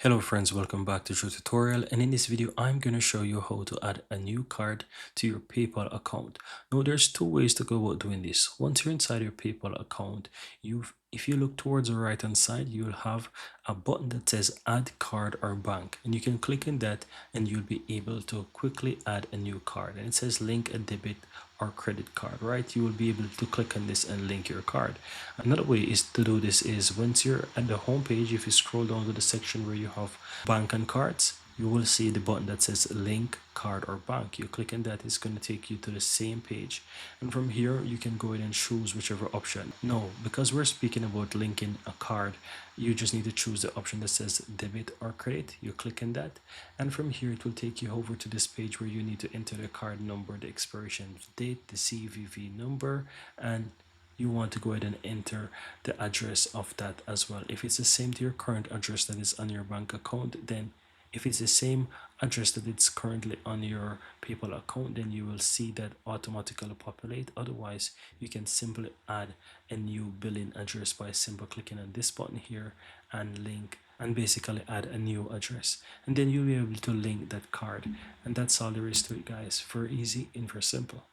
Hello friends, welcome back to the tutorial, and in this video I'm going to show you how to add a new card to your PayPal account. Now there's two ways to go about doing this. Once you're inside your PayPal account, if you look towards the right hand side, you'll have a button that says add card or bank, and you can click on that and you'll be able to quickly add a new card, and it says link a debit or credit card. Right, you will be able to click on this and link your card. Another way is to do this is once you're at the home page, if you scroll down to the section where you have bank and cards, you will see the button that says link card or bank. You click on that, it's going to take you to the same page, and from here you can go ahead and choose whichever option. Now, because we're speaking about linking a card, you just need to choose the option that says debit or credit. You click on that, and from here it will take you over to this page where you need to enter the card number, the expiration date, the CVV number, and you want to go ahead and enter the address of that as well. If it's the same to your current address that is on your bank account, then if it's the same address that it's currently on your PayPal account, then you will see that automatically populate. Otherwise, you can simply add a new billing address by simply clicking on this button here and link and basically add a new address, and then you'll be able to link that card. And that's all there is to it, guys. For easy and for simple.